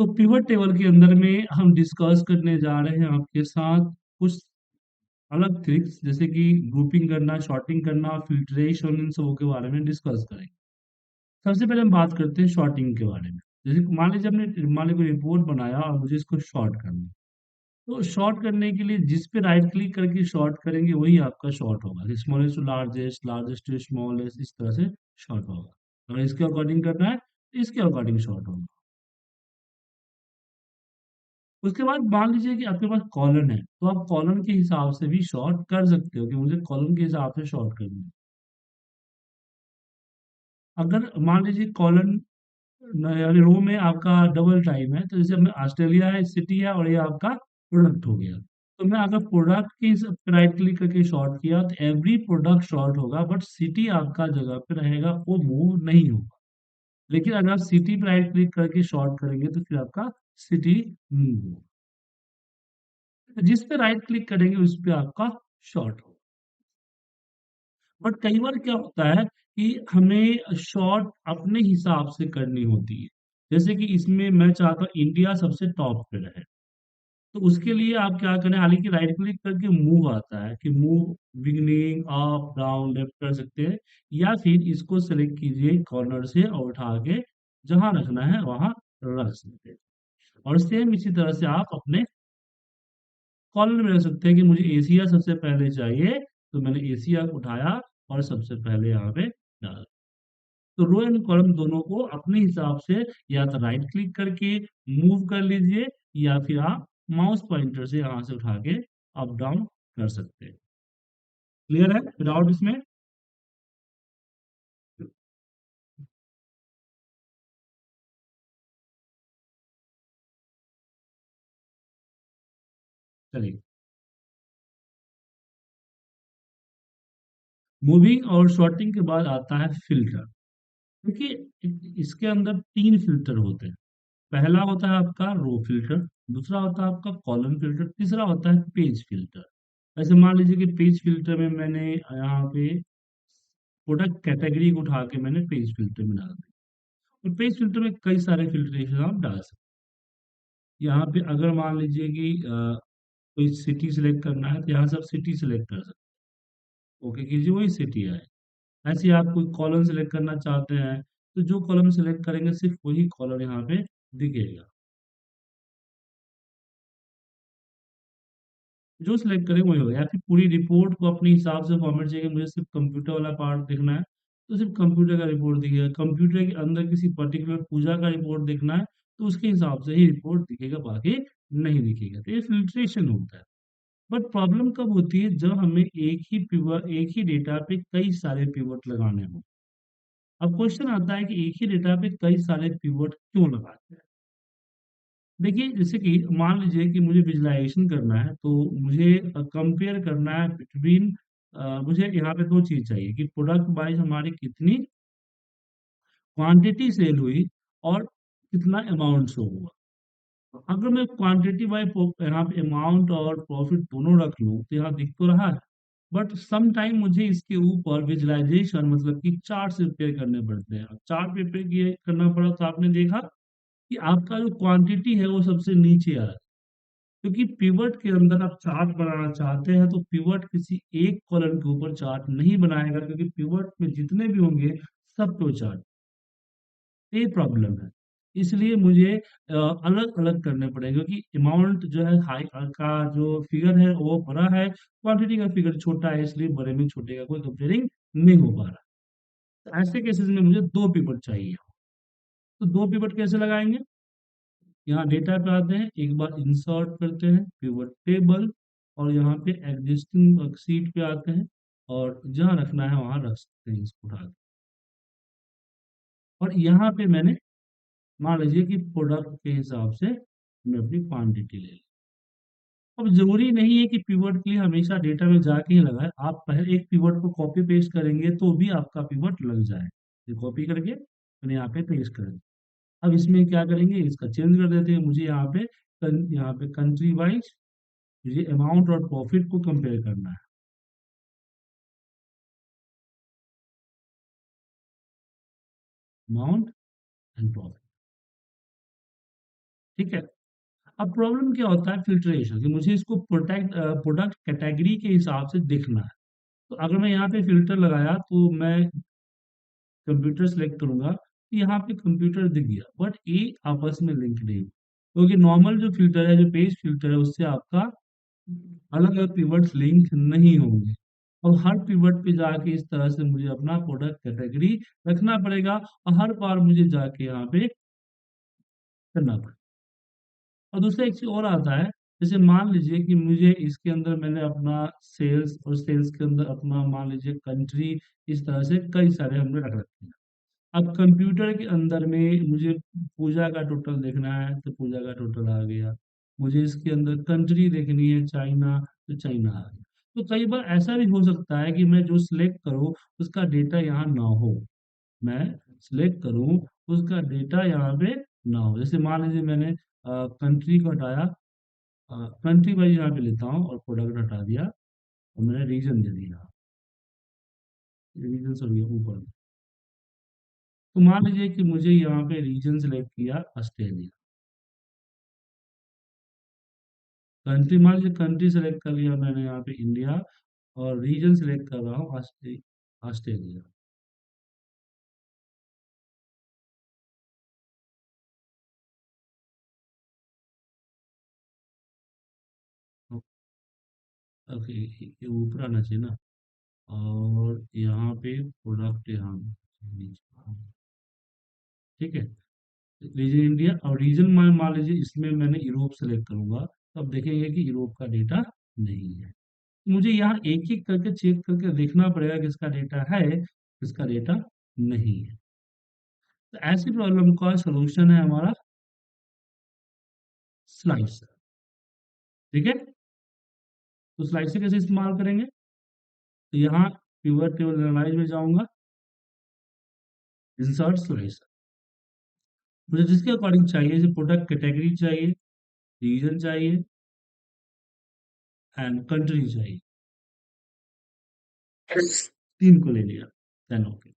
तो pivot table के अंदर में हम डिस्कस करने जा रहे हैं आपके साथ कुछ अलग ट्रिक्स, जैसे कि ग्रुपिंग करना, शॉर्टिंग करना, फिल्ट्रेशन, इन सबों के बारे में डिस्कस करेंगे। सबसे पहले हम बात करते हैं शॉर्टिंग के बारे में। जैसे कि मान लीजिए कोई रिपोर्ट बनाया और मुझे इसको शॉर्ट करना है। तो शॉर्ट करने के लिए जिस पे राइट क्लिक करके शॉर्ट करेंगे वही आपका शॉर्ट होगा। Smallest to largest, largest to smallest, इस तरह से शॉर्ट होगा। अगर इसके अकॉर्डिंग करना है तो इसके अकॉर्डिंग शॉर्ट होगा। उसके बाद मान लीजिए कि आपके पास कॉलन है, तो आप कॉलन के हिसाब से भी शॉर्ट कर सकते हो कि मुझे कॉलन के हिसाब से शॉर्ट करना है। अगर मान लीजिए कॉलन यानी रो में आपका डबल टाइम है, तो जैसे में ऑस्ट्रेलिया है, सिटी है, और ये आपका प्रोडक्ट हो गया। तो मैं अगर प्रोडक्ट के राइट क्लिक करके शॉर्ट किया तो एवरी प्रोडक्ट शॉर्ट होगा, बट सिटी आपका जगह पे रहेगा, वो मूव नहीं होगा। लेकिन अगर आप सिटी पे राइट क्लिक करके शॉर्ट करेंगे तो फिर आपका सिटी मूव होगा। जिस पे राइट क्लिक करेंगे उस पे आपका शॉर्ट होगा। बट कई बार क्या होता है कि हमें शॉर्ट अपने हिसाब से करनी होती है। जैसे कि इसमें मैं चाहता हूँ इंडिया सबसे टॉप पे रहे। तो उसके लिए आप क्या करें, हालांकि राइट क्लिक करके मूव आता है कि move beginning up down left कर सकते हैं, या फिर इसको सेलेक्ट कीजिए कॉर्नर से और उठा के जहां रखना है वहां रख सकते हैं। और सेम इसी तरह से आप अपने कॉलम में रख सकते हैं कि मुझे एशिया सबसे पहले चाहिए, तो मैंने एशिया को उठाया और सबसे पहले यहाँ पे डाला। तो रो एंड कॉलम दोनों को अपने हिसाब से या तो राइट क्लिक करके मूव कर लीजिए, या फिर आप माउस पॉइंटर से यहाँ से उठा के अप डाउन कर सकते हैं। क्लियर है विदाउट इसमें? चलिए, मूविंग और शॉर्टिंग के बाद आता है फिल्टर। देखिए इसके अंदर तीन फिल्टर होते हैं। पहला होता है आपका रो फिल्टर, दूसरा होता है आपका कॉलम फिल्टर, तीसरा होता है पेज फिल्टर। ऐसे मान लीजिए कि पेज फिल्टर में मैंने यहाँ पे प्रोडक्ट कैटेगरी को उठा के मैंने पेज फिल्टर में डाल दिया। और पेज फिल्टर में कई सारे फिल्ट्रेशन आप डाल सकते हैं। यहाँ पे अगर मान लीजिए कि कोई सिटी सिलेक्ट करना है तो यहाँ से आप सिटी सिलेक्ट कर सकते हैं, ओके कीजिए, वही सिटी है। ऐसे ही आप कोई कॉलम सिलेक्ट करना चाहते हैं तो जो कॉलम सिलेक्ट करेंगे सिर्फ वही कॉलम यहाँ पे दिखेगा। जो सिलेक्ट करें वही होगा, या फिर पूरी रिपोर्ट को अपने हिसाब से फॉर्मेट चाहिए कि मुझे सिर्फ कंप्यूटर वाला पार्ट देखना है तो सिर्फ कंप्यूटर का रिपोर्ट दिखेगा। कंप्यूटर के अंदर किसी पर्टिकुलर पूजा का रिपोर्ट देखना है तो उसके हिसाब से ही रिपोर्ट दिखेगा, बाकी नहीं दिखेगा। तो ये फिल्ट्रेशन होता है। बट प्रॉब्लम कब होती है, जब हमें एक ही डेटा पे कई सारे पिवट लगाने हो। अब क्वेश्चन आता है कि एक ही डेटा पे कई सारे पिवट क्यों लगाते हैं। देखिए जैसे कि मान लीजिए कि मुझे विजुअलाइजेशन करना है, तो मुझे कंपेयर करना है बिटवीन, मुझे यहाँ पे दो चीज चाहिए कि प्रोडक्ट वाइज हमारी कितनी क्वांटिटी सेल हुई और कितना अमाउंट शो हुआ। अगर मैं क्वांटिटी बाय यहाँ पे अमाउंट और प्रॉफिट दोनों रख लूँ तो यहाँ दिख तो रहा है, बट सम टाइम मुझे इसके ऊपर विजुअलाइजेशन मतलब कि चार्ट से प्रिपेयर करने पड़ते हैं। चार्ट प्रिपेयर किए करना पड़ा तो आपने देखा कि आपका जो क्वांटिटी है वो सबसे नीचे आ रहा है। क्योंकि पिवट के अंदर आप चार्ट बनाना चाहते हैं तो पिवट किसी एक कॉलम के ऊपर चार्ट नहीं बनाएगा, क्योंकि पिवट में जितने भी होंगे सब पे चार्ट, ये प्रॉब्लम है। इसलिए मुझे अलग अलग करने पड़ेंगे, क्योंकि अमाउंट जो है हाई का जो फिगर है वो बड़ा है, क्वांटिटी का फिगर छोटा है, इसलिए बड़े में छोटे का कोई कंपेयरिंग नहीं हो पा रहा। तो ऐसे केसेस में मुझे दो पिवट चाहिए। तो दो पिवट कैसे लगाएंगे, यहाँ डेटा पे आते हैं, एक बार इंसर्ट करते हैं पिवट टेबल, और यहाँ पे एग्जिस्टिंग सीट पे आते हैं, और जहाँ रखना है वहां रख सकते हैं इसको उठा के। और यहाँ पे मैंने मान लीजिए कि प्रोडक्ट के हिसाब से मैं अपनी क्वांटिटी ले ली। अब जरूरी नहीं है कि पिवट के लिए हमेशा डेटा में जाके ही लगाए, आप पहले एक पिवट को कॉपी पेस्ट करेंगे तो भी आपका पिवट लग जाए। ये कॉपी करके मैंने यहाँ पे पेस्ट कर दिया। अब इसमें क्या करेंगे, इसका चेंज कर देते हैं। मुझे यहाँ पे कंट्री वाइज मुझे अमाउंट और प्रॉफिट को कंपेयर करना है। अमाउंट एंड प्रॉफिट, ठीक है। अब प्रॉब्लम क्या होता है फिल्ट्रेशन, कि मुझे इसको प्रोडक्ट कैटेगरी के हिसाब से देखना है। तो अगर मैं यहाँ पे फिल्टर लगाया तो मैं कंप्यूटर सेलेक्ट करूंगा, तो यहाँ पे कंप्यूटर दिख गया, बट ये आपस में लिंक नहीं, क्योंकि नॉर्मल जो फिल्टर है, जो पेज फिल्टर है, उससे आपका अलग अलग पिवट्स लिंक नहीं होंगे। और हर पिवट पे जाके इस तरह से मुझे अपना प्रोडक्ट कैटेगरी रखना पड़ेगा, और हर बार मुझे जाके यहाँ पे करना पड़ेगा। और दूसरा एक चीज और आता है, जैसे मान लीजिए कि मुझे इसके अंदर मैंने अपना सेल्स, और सेल्स के अंदर अपना मान लीजिए कंट्री, इस तरह से कई सारे हमने रख रखे हैं। अब कंप्यूटर के अंदर में मुझे पूजा का टोटल देखना है, तो पूजा का टोटल आ गया। मुझे इसके अंदर कंट्री देखनी है चाइना, तो चाइना आ गया। तो कई बार ऐसा भी हो सकता है कि मैं जो सिलेक्ट करूँ उसका डेटा यहाँ ना हो, मैं सिलेक्ट करूँ उसका डेटा यहाँ पे ना हो। जैसे मान लीजिए मैंने कंट्री को हटाया, कंट्री वाइज यहाँ पे लेता हूँ और प्रोडक्ट हटा दिया, और मैंने रीजन दे दिया, रीजन सॉरी ऊपर। तो मान लीजिए कि मुझे यहाँ पे रीजन सेलेक्ट किया ऑस्ट्रेलिया, कंट्री मान लीजिए कंट्री सेलेक्ट कर लिया मैंने यहाँ पे इंडिया, और रीजन सेलेक्ट कर रहा हूँ ऑस्ट्रेलिया। ओके, ये ऊपर आना चाहिए ना, और यहाँ पे प्रोडक्ट यहाँ नीचे। ठीक है, रीजन इंडिया, और रीजन मान मान लीजिए इसमें मैंने यूरोप सेलेक्ट करूंगा, तो अब देखेंगे कि यूरोप का डेटा नहीं है। मुझे यहाँ एक एक करके चेक करके देखना पड़ेगा किसका डेटा है, किसका डेटा नहीं है। तो ऐसी प्रॉब्लम का सलूशन है हमारा स्लाइसर। ठीक है, तो स्लाइसर कैसे इस्तेमाल करेंगे, तो यहाँ पिवट टेबल एनालाइज में जाऊंगा, इंसर्ट स्लाइसर, मुझे जिसके अकॉर्डिंग चाहिए, जैसे प्रोडक्ट कैटेगरी चाहिए, रीजन चाहिए, एंड कंट्री चाहिए, तीन को ले लिया, देन ओके।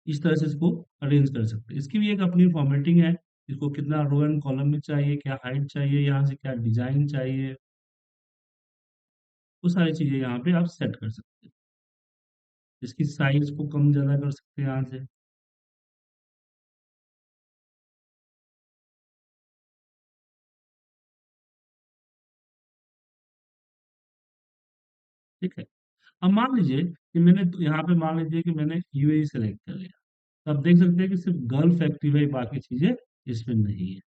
इस तरह से इसको अरेंज कर सकते हैं। इसकी भी एक अपनी फॉर्मेटिंग है, इसको कितना रो एंड कॉलम में चाहिए, क्या हाइट चाहिए, यहाँ से क्या डिजाइन चाहिए, वो सारी चीजें यहाँ पे आप सेट कर सकते हैं। इसकी साइज को कम ज्यादा कर सकते हैं यहाँ से। ठीक है, अब मान लीजिए कि मैंने तो यहाँ पे मान लीजिए कि मैंने यूएई सेलेक्ट कर लिया, तो आप देख सकते हैं कि सिर्फ गल्फ एक्टिव है, बाकी चीजें इसमें नहीं है।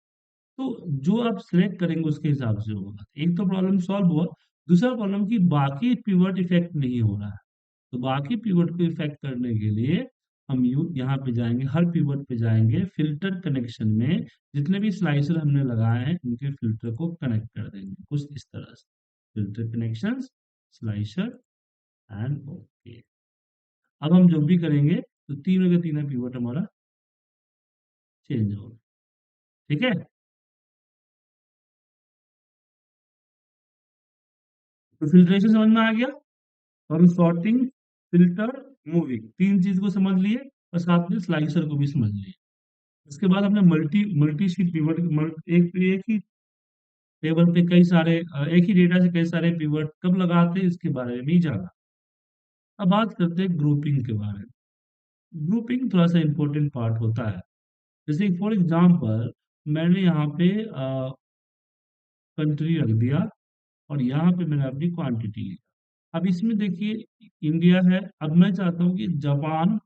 तो जो आप सिलेक्ट करेंगे उसके हिसाब से होगा। एक तो प्रॉब्लम सॉल्व हुआ, दूसरा प्रॉब्लम की बाकी पिवट इफेक्ट नहीं हो रहा है। तो बाकी पिवट को इफेक्ट करने के लिए हम यू यहाँ पे जाएंगे, हर पिवट पे जाएंगे, फिल्टर कनेक्शन में जितने भी स्लाइसर हमने लगाए हैं उनके फिल्टर को कनेक्ट कर देंगे कुछ इस तरह से, filter connections, slicer, and okay. अब हम जो भी करेंगे तो तीनों के तीनों पिवट हमारा चेंज होगा। ठीक है, तो फिल्ट्रेशन समझ में आ गया, और सॉर्टिंग, फिल्टर, मूविंग, तीन चीज को समझ लिए, और साथ में स्लाइसर को भी समझ लिए। उसके बाद हमने मल्टी मल्टी शीट पिवट, एक एक ही टेबल पे कई सारे एक ही डेटा से कई सारे पिवट कब लगाते हैं इसके बारे में भी जाना। अब बात करते हैं ग्रुपिंग के बारे में। ग्रुपिंग थोड़ा सा इंपॉर्टेंट पार्ट होता है। जैसे फॉर एग्जांपल मैंने यहाँ पे कंट्री रख दिया, और यहाँ पे मैंने अपनी क्वांटिटी ली। अब इसमें देखिए इंडिया है, अब मैं चाहता हूँ कि जापान,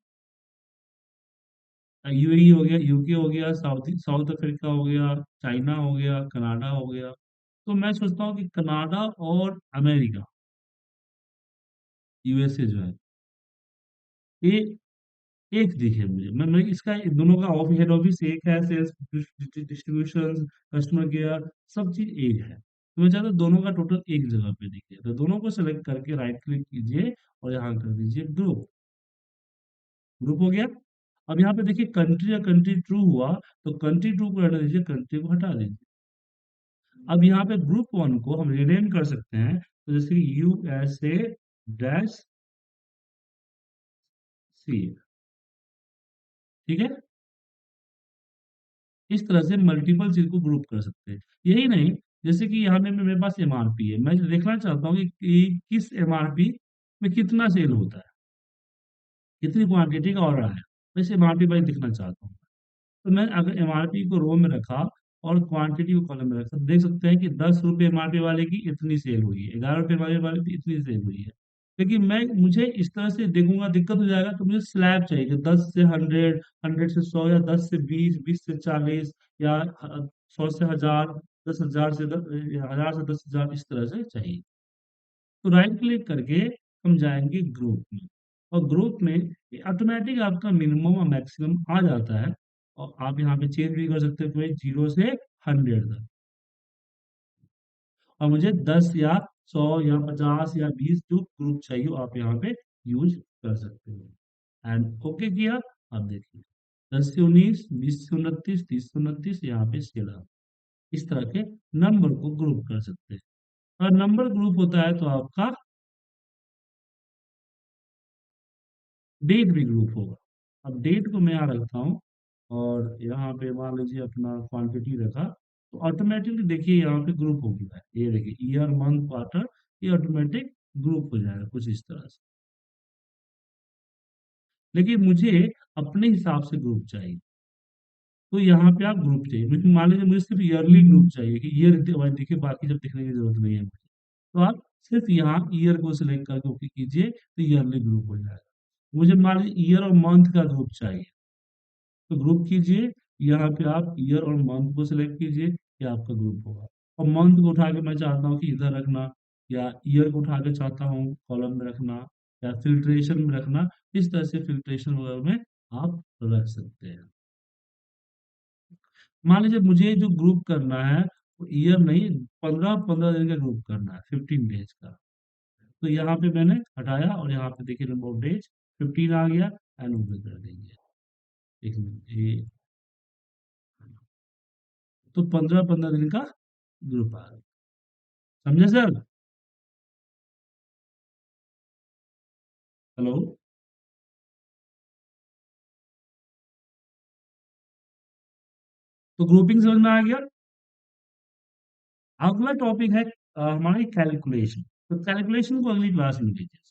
यूएई हो गया, यूके हो गया, साउथ साउथ अफ्रीका हो गया, चाइना हो गया, कनाडा हो गया। तो मैं सोचता हूँ कि कनाडा और अमेरिका, यूएसए जो है, ये एक दिखे मुझे। मैं इसका दोनों का हेड ऑफिस एक है, सेल्स, डिस्ट्रीब्यूशन, कस्टमर केयर, सब चीज एक है। तो मैं चाहता हूँ दोनों का टोटल एक जगह पे दिखे, तो दोनों को सेलेक्ट करके राइट क्लिक कीजिए, और यहाँ कर दीजिए ग्रुप। ग्रुप हो गया। अब यहाँ पे देखिए कंट्री या कंट्री ट्रू हुआ, तो कंट्री ट्रू को हटा दीजिए, कंट्री को हटा दीजिए। अब यहाँ पे ग्रुप वन को हम रिनेम कर सकते हैं, तो जैसे यूएसए डैश सी। ठीक है, इस तरह से मल्टीपल चीज़ को ग्रुप कर सकते हैं। यही नहीं, जैसे कि यहाँ पे मेरे पास एमआरपी है, मैं देखना चाहता हूँ कि किस एमआरपी में कितना सेल होता है, कितनी क्वांटिटी का ऑर्डर आया, मैं इस एमआरपी पर दिखना चाहता हूँ। तो मैं अगर एमआरपी को रो में रखा और क्वांटिटी को कॉलम में रखा, तो देख सकते हैं कि ₹10 एमआरपी वाले की इतनी सेल हुई है, ₹11 एमआरपी वाले की इतनी सेल हुई है। लेकिन मैं मुझे इस तरह से देखूँगा दिक्कत हो जाएगा, तो मुझे स्लैब चाहिए कि 10 से 100, 100 से 100 या 10 से 20, 20 से 40 या 100 से 1000, 10,000 से 1000 से 10,000 इस तरह से चाहिए। तो राइट क्लिक करके हम जाएँगे ग्रुप में और ग्रुप में ये ऑटोमैटिक आपका मिनिमम और मैक्सिमम आ जाता है और आप यहाँ पे चेंज भी कर सकते हो कोई 0 से 100 तक और मुझे 10 या 100 या 50 या 20 जो ग्रुप चाहिए वो आप यहाँ पे यूज़ कर सकते हो एंड ओके किया। अब देखिए 10 से 19, 20 से 29, 30 से 29 यहाँ पे स्केल इस तरह के नंबर को ग्रुप कर सकते हैं। और नंबर ग्रुप होता है तो आपका डेट भी ग्रुप होगा। अब डेट को मैं यहाँ रखता हूँ और यहाँ पे मान लीजिए अपना क्वांटिटी रखा, तो ऑटोमेटिकली देखिए यहाँ पे ग्रुप हो गया है। ये देखिए ईयर, मंथ, क्वार्टर ये ऑटोमेटिक ग्रुप हो जाएगा कुछ इस तरह से। लेकिन मुझे अपने हिसाब से ग्रुप चाहिए, तो यहाँ पे आप ग्रुप चाहिए। मुझे मान लीजिए मुझे सिर्फ ईयरली ग्रुप चाहिए कि ईयर देखिए बाकी सब देखने की ज़रूरत नहीं है मुझे। तो आप सिर्फ यहाँ ईयर को सिलेक्ट करके ओके कीजिए, तो ईयरली ग्रुप हो जाएगा। मुझे मान लीजिए ईयर और मंथ का ग्रुप चाहिए। तो ग्रुप कीजिए, यहाँ पे आप ईयर और मंथ को सिलेक्ट कीजिए, ये आपका ग्रुप होगा। और मंथ को उठा के मैं चाहता हूँ कि इधर रखना या ईयर को उठा के चाहता हूँ कॉलम में रखना या फ़िल्ट्रेशन में रखना, इस तरह से फ़िल्ट्रेशन वगैरह में आप रख सकते हैं। मान लीजिए मुझे जो ग्रुप करना है, वो ईयर नहीं 15-15 दिन का ग्रुप करना है, 15 डेज़ का। तो यहाँ पे मैंने हटाया और यहाँ पे देखिए नंबर ऑफ डेज़ 15 आ गया एंड ओके कर देंगे। 1 मिनट ये तो 15-15 दिन का ग्रुप आ गया। समझे सर? हेलो? तो ग्रुपिंग समझ में आ गया? अगला टॉपिक है हमारी कैलकुलेशन। तो कैलकुलेशन को अगली क्लास में लीजिए।